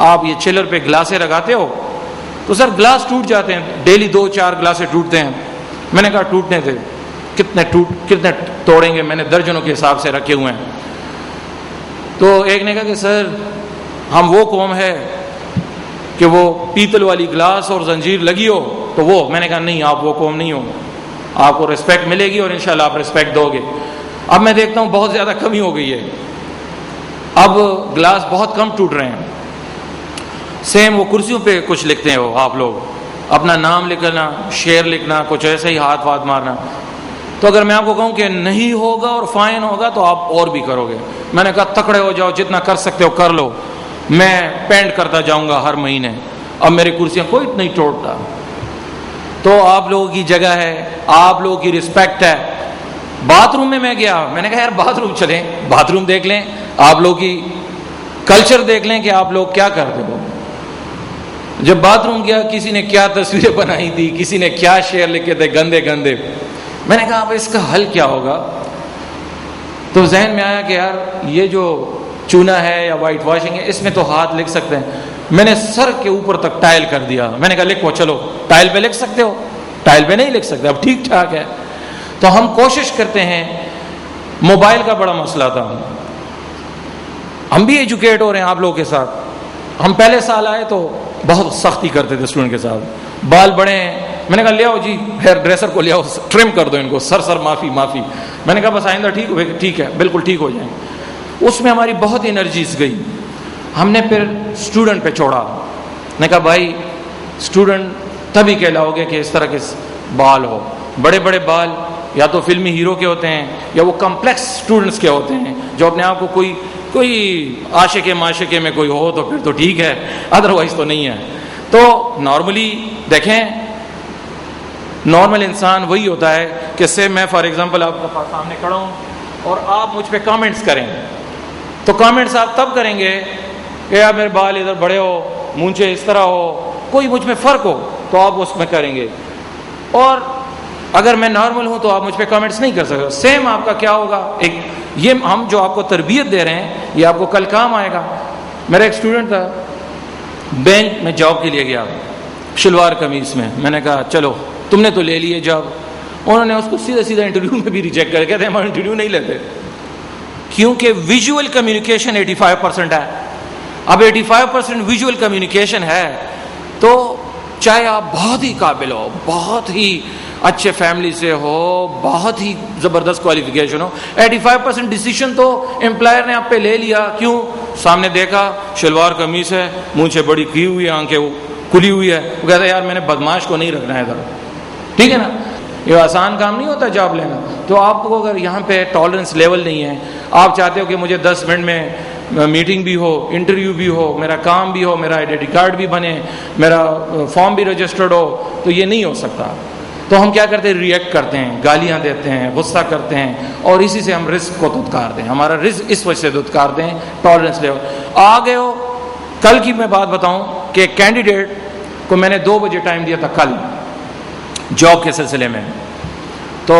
آپ یہ چلر پہ گلاسیں لگاتے ہو؟ تو سر گلاس ٹوٹ جاتے ہیں، ڈیلی 2-4 گلاسیں ٹوٹتے ہیں۔ میں نے کہا ٹوٹنے تھے، کتنے توڑیں گے؟ میں نے درجنوں کے حساب سے رکھے ہوئے ہیں۔ تو ایک نے کہا کہ سر ہم وہ قوم ہے کہ وہ پیتل والی گلاس اور زنجیر لگی ہو تو وہ۔ میں نے کہا نہیں، آپ وہ قوم نہیں ہو، آپ کو ریسپیکٹ ملے گی اور انشاءاللہ آپ ریسپیکٹ دو گے۔ اب میں دیکھتا ہوں بہت زیادہ کمی ہو گئی ہے، اب گلاس بہت کم ٹوٹ رہے ہیں۔ سیم وہ کرسیوں پہ کچھ لکھتے ہو آپ لوگ، اپنا نام لکھنا، شعر لکھنا، کچھ ایسے ہی ہاتھ مارنا۔ تو اگر میں آپ کو کہوں کہ نہیں ہوگا اور فائن ہوگا تو آپ اور بھی کرو گے۔ میں نے کہا تکڑے ہو جاؤ، جتنا کر سکتے ہو کر لو، میں پینٹ کرتا جاؤں گا ہر مہینے۔ اب میری کرسیاں کوئی نہیں توڑتا۔ تو آپ لوگوں کی جگہ ہے، آپ لوگوں کی رسپیکٹ ہے۔ باتھ روم میں گیا، میں نے کہا یار باتھ روم چلیں، باتھ روم دیکھ لیں، آپ لوگوں کی کلچر دیکھ لیں کہ آپ لوگ کیا کرتے ہو۔ جب باتھ روم گیا، کسی نے کیا تصویریں بنائی تھی، کسی نے کیا شعر لکھے تھے گندے گندے۔ میں نے کہا اب اس کا حل کیا ہوگا؟ تو ذہن میں آیا کہ یار یہ جو چونا ہے یا وائٹ واشنگ ہے، اس میں تو ہاتھ لکھ سکتے ہیں۔ میں نے سر کے اوپر تک ٹائل کر دیا۔ میں نے کہا لکھو، چلو ٹائل پہ لکھ سکتے ہو، ٹائل پہ نہیں لکھ سکتے، اب ٹھیک ٹھاک ہے۔ تو ہم کوشش کرتے ہیں۔ موبائل کا بڑا مسئلہ تھا، ہم بھی ایجوکیٹ ہو رہے ہیں آپ لوگوں کے ساتھ۔ ہم پہلے سال آئے تو بہت سختی کرتے تھے اسٹوڈنٹ کے ساتھ، بال بڑے ہیں۔ میں نے کہا لے آؤ جی ہیئر ڈریسر کو لے آؤ، ٹرم کر دو ان کو، سر معافی۔ میں نے کہا بس آئندہ ٹھیک ہے، بالکل ٹھیک ہو جائیں۔ اس میں ہماری بہت انرجیز گئی۔ ہم نے پھر اسٹوڈنٹ پہ چھوڑا۔ میں نے کہا بھائی اسٹوڈنٹ تبھی کہلاؤ گے کہ اس طرح کے بال ہو، بڑے بڑے بال یا تو فلمی ہیرو کے ہوتے ہیں یا وہ کمپلیکس اسٹوڈنٹس کے ہوتے ہیں جو اپنے آپ کو کوئی عاشقے معاشقے میں کوئی ہو تو پھر تو ٹھیک ہے، ادروائز تو نہیں ہے۔ تو نارملی دیکھیں، نارمل انسان وہی ہوتا ہے کہ سے میں فار ایگزامپل آپ کے سامنے کھڑا ہوں اور آپ مجھ پہ کامنٹس کریں، تو کامنٹس آپ تب کریں گے کہ یار میرے بال ادھر بڑے ہو، مونچھے اس طرح ہو، کوئی مجھ میں فرق ہو تو آپ اس میں کریں گے، اور اگر میں نارمل ہوں تو آپ مجھ پہ کامنٹس نہیں کر سکتے۔ سیم آپ کا کیا ہوگا، یہ ہم جو آپ کو تربیت دے رہے ہیں یہ آپ کو کل کام آئے گا۔ میرا ایک اسٹوڈنٹ تھا، بینک میں جاب کے لیے گیا شلوار قمیص میں۔ میں نے کہا چلو تم نے تو لے لی ہے جاب۔ انہوں نے اس کو سیدھا انٹرویو میں بھی ریجیکٹ کر کے کہتے ہیں ہم انٹرویو نہیں لیتے، کیونکہ ویژول کمیونیکیشن 85% ہے۔ اب 85% ویژول کمیونیکیشن ہے تو چاہے آپ بہت ہی قابل ہو، بہت ہی اچھے فیملی سے ہو، بہت ہی زبردست کوالیفیکیشن ہو، 85% ڈیسیشن تو امپلائر نے آپ پہ لے لیا۔ کیوں؟ سامنے دیکھا شلوار قمیص ہے، مونچھیں بڑی کی ہوئی ہے، آنکھیں کھلی ہوئی ہے، وہ کہتا ہے یار میں نے بدماش کو نہیں رکھنا ہے ادھر۔ ٹھیک ہے نا، یہ آسان کام نہیں ہوتا جاب لینا۔ تو آپ کو اگر یہاں پہ ٹالرنس لیول نہیں ہے، آپ چاہتے ہو کہ مجھے 10 منٹ میں میٹنگ بھی ہو، انٹرویو بھی ہو، میرا کام بھی ہو، میرا آئیڈینٹی کارڈ بھی بنے، میرا فارم بھی رجسٹرڈ ہو، تو یہ نہیں ہو سکتا۔ تو ہم کیا کرتے ہیں، ری ایکٹ کرتے ہیں، گالیاں دیتے ہیں، غصہ کرتے ہیں، اور اسی سے ہم رزق کو دھتکارتے ہیں، ہمارا رزق اس وجہ سے دھتکارتے ہیں، ٹالرنس لیول آ گئے ہو۔ کل کی میں بات بتاؤں کہ کینڈیڈیٹ کو میں نے 2 بجے ٹائم دیا تھا کل جاب کے سلسلے میں، تو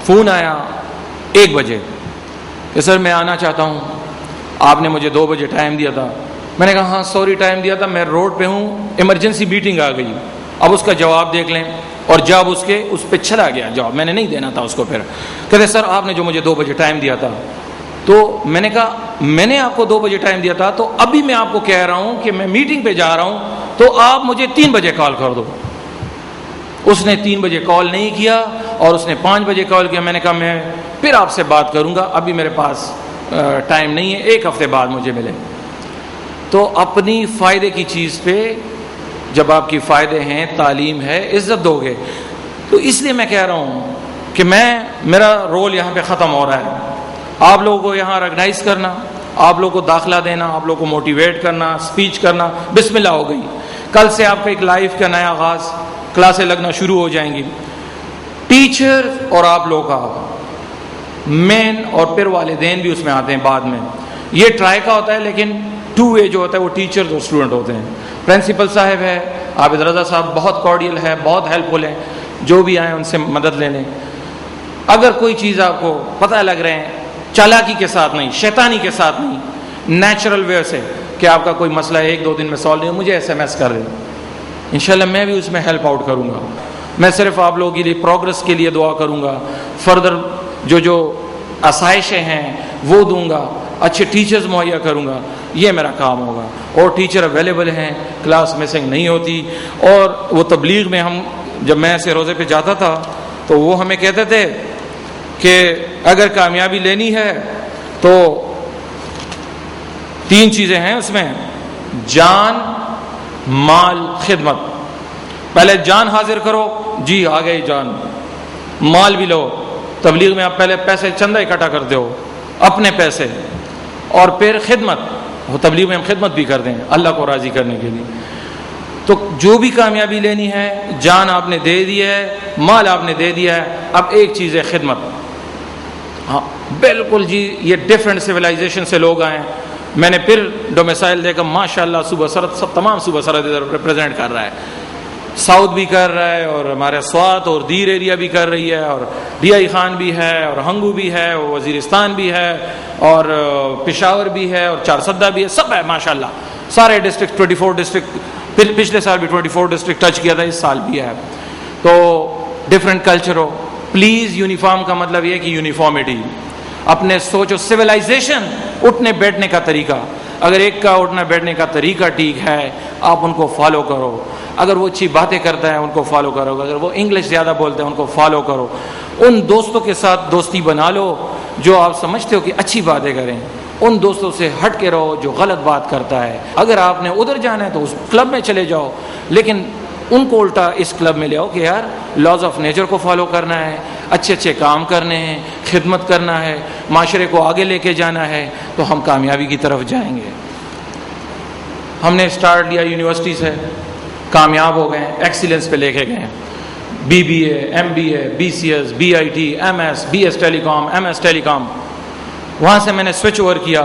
فون آیا 1 بجے کہ سر میں آنا چاہتا ہوں، آپ نے مجھے 2 بجے ٹائم دیا تھا۔ میں نے کہا ہاں سوری ٹائم دیا تھا، میں روڈ پہ ہوں، ایمرجنسی میٹنگ آ گئی۔ اب اس کا جواب دیکھ لیں، اور جب اس پہ چلا گیا جواب، میں نے نہیں دینا تھا اس کو۔ پھر کہتے سر آپ نے جو مجھے 2 بجے ٹائم دیا تھا، تو میں نے کہا میں نے آپ کو 2 بجے ٹائم دیا تھا، تو ابھی میں آپ کو کہہ رہا ہوں کہ میں میٹنگ پہ جا رہا ہوں، تو آپ مجھے 3 بجے کال کر دو۔ اس نے 3 بجے کال نہیں کیا اور اس نے 5 بجے کال کیا۔ میں نے کہا میں پھر آپ سے بات کروں گا، ابھی میرے پاس ٹائم نہیں ہے، 1 ہفتے بعد مجھے ملے۔ تو اپنی فائدے کی چیز پہ جب آپ کی فائدے ہیں، تعلیم ہے، عزت دو گے۔ تو اس لیے میں کہہ رہا ہوں کہ میرا رول یہاں پہ ختم ہو رہا ہے۔ آپ لوگوں کو یہاں ریکگنائز کرنا، آپ لوگوں کو داخلہ دینا، آپ لوگوں کو موٹیویٹ کرنا، اسپیچ کرنا، بسم اللہ ہو گئی۔ کل سے آپ کا ایک لائف کا نیا آغاز، کلاسیں لگنا شروع ہو جائیں گی۔ ٹیچر اور آپ لوگوں کا مین، اور پھر والدین بھی اس میں آتے ہیں بعد میں۔ یہ ٹرائی کا ہوتا ہے، لیکن 2 وے جو ہوتا ہے وہ ٹیچر اور اسٹوڈنٹ ہوتے ہیں۔ پرنسپل صاحب ہے، عابد رضا صاحب بہت کارڈیل ہے، بہت ہیلپ فل ہیں، جو بھی آئیں ان سے مدد لے لیں۔ اگر کوئی چیز آپ کو پتہ لگ رہے ہیں، چالاکی کے ساتھ نہیں، شیطانی کے ساتھ نہیں، نیچرل وے سے، کہ آپ کا کوئی مسئلہ 1-2 دن میں سالو نہیں ہو، مجھے SMS کر دیں، انشاءاللہ میں بھی اس میں ہیلپ آؤٹ کروں گا. میں صرف آپ لوگوں کے لیے پروگرس کے لیے دعا کروں گا، فردر جو آسائشیں ہیں وہ دوں گا، اچھے ٹیچرز مہیا کروں گا، یہ میرا کام ہوگا. اور ٹیچر اویلیبل ہیں، کلاس مسنگ نہیں ہوتی. اور وہ تبلیغ میں جب میں ایسے روزے پہ جاتا تھا تو وہ ہمیں کہتے تھے کہ اگر کامیابی لینی ہے تو 3 چیزیں ہیں اس میں: جان، مال، خدمت. پہلے جان حاضر کرو، جی آ گئی جان. مال بھی لو، تبلیغ میں آپ پہلے پیسے چندہ اکٹھا کرتے ہو، اپنے پیسے. اور پھر خدمت، وہ تبلیغ میں ہم خدمت بھی کر دیں اللہ کو راضی کرنے کے لیے. تو جو بھی کامیابی لینی ہے، جان آپ نے دے دی ہے، مال آپ نے دے دیا ہے، اب ایک چیز ہے خدمت. ہاں بالکل جی، یہ ڈفرینٹ سویلائزیشن سے لوگ آئے ہیں. میں نے پھر ڈومیسائل دیکھا، ماشاءاللہ صوبہ سرحد سب تمام صوبہ سرحد ادھر ریپرزینٹ کر رہا ہے. ساؤتھ بھی کر رہا ہے، اور ہمارے سوات اور دیر ایریا بھی کر رہی ہے، اور ڈی آئی خان بھی ہے، اور ہنگو بھی ہے، اور وزیرستان بھی ہے، اور پشاور بھی ہے، اور چارسدہ بھی ہے، سب ہے ماشاءاللہ. سارے ڈسٹرکٹ 24 ڈسٹرکٹ، پچھلے سال بھی 24 ڈسٹرکٹ ٹچ کیا تھا، اس سال بھی ہے. تو different culture who. Please uniform کا مطلب یہ کہ یونیفارمٹی، اپنے سوچو. سویلائزیشن، اٹھنے بیٹھنے کا طریقہ، اگر ایک کا اٹھنا بیٹھنے کا طریقہ ٹھیک ہے آپ ان کو فالو کرو. اگر وہ اچھی باتیں کرتا ہے ان کو فالو کرو، اگر وہ انگلش زیادہ بولتے ہیں ان کو فالو کرو. ان دوستوں کے ساتھ دوستی بنا لو جو آپ سمجھتے ہو کہ اچھی باتیں کریں. ان دوستوں سے ہٹ کے رہو جو غلط بات کرتا ہے. اگر آپ نے ادھر جانا ہے تو اس کلب میں چلے جاؤ، لیکن ان کو الٹا اس کلب میں لے آؤ کہ یار لاز آف نیچر کو فالو کرنا ہے، اچھے اچھے کام کرنے ہیں، خدمت کرنا ہے، معاشرے کو آگے لے کے جانا ہے، تو ہم کامیابی کی طرف جائیں گے. ہم نے اسٹارٹ لیا یونیورسٹی سے، کامیاب ہو گئے، ایکسیلنس پہ لے کے گئے. BBA، MBA، BCS، BIT، MS، BS ٹیلی کام، MS ٹیلی کام. وہاں سے میں نے سوئچ اوور کیا.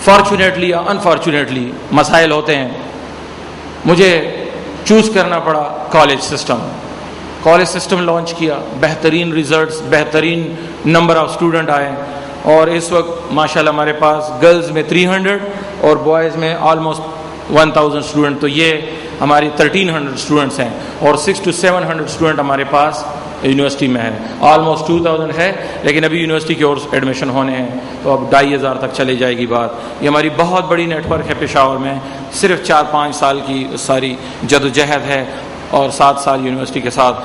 فارچونیٹلی یا انفارچونیٹلی مسائل ہوتے ہیں، مجھے چوز کرنا پڑا college system. College system launch کیا، بہترین ریزلٹس، بہترین نمبر آف اسٹوڈنٹ آئے. اور اس وقت ماشاءاللہ ہمارے پاس گرلز میں 300 اور بوائز میں آلموسٹ 1000 اسٹوڈنٹ. تو یہ ہماری 1300 اسٹوڈنٹس ہیں، اور 600 to 700 اسٹوڈنٹ ہمارے پاس یونیورسٹی میں ہے. آلموسٹ 2000 ہے، لیکن ابھی یونیورسٹی کے اور ایڈمیشن ہونے ہیں، تو اب 2500 تک چلے جائے گی بات. یہ ہماری بہت بڑی نیٹ ورک ہے پشاور میں. صرف 4-5 سال کی ساری جدوجہد ہے، اور 7 سال یونیورسٹی کے ساتھ،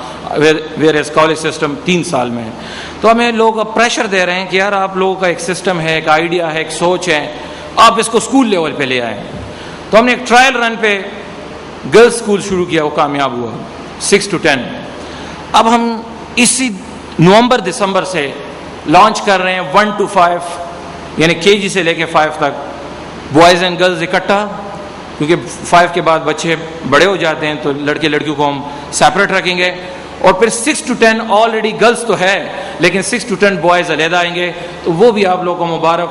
ویئر ایز کالج سسٹم 3 سال میں ہے. تو ہمیں لوگ اب پریشر دے رہے ہیں کہ یار آپ لوگوں کا ایک سسٹم ہے، ایک آئیڈیا ہے، ایک سوچ ہے، آپ اس کو اسکول لیول پہ لے آئیں. تو ہم نے ایک ٹرائل رن پہ گرلز اسکول شروع کیا، وہ کامیاب ہوا، 6 to 10. اب ہم اسی نومبر دسمبر سے لانچ کر رہے ہیں 1 to 5، یعنی KG سے لے کے 5 تک، بوائز اینڈ گرلز اکٹھا، کیونکہ 5 کے بعد بچے بڑے ہو جاتے ہیں تو لڑکے لڑکیوں کو ہم سیپریٹ رکھیں گے. اور پھر 6 to 10 آلریڈی گرلز تو ہے، لیکن 6 to 10 بوائز علیحدہ آئیں گے. تو وہ بھی آپ لوگوں کو مبارک ہو.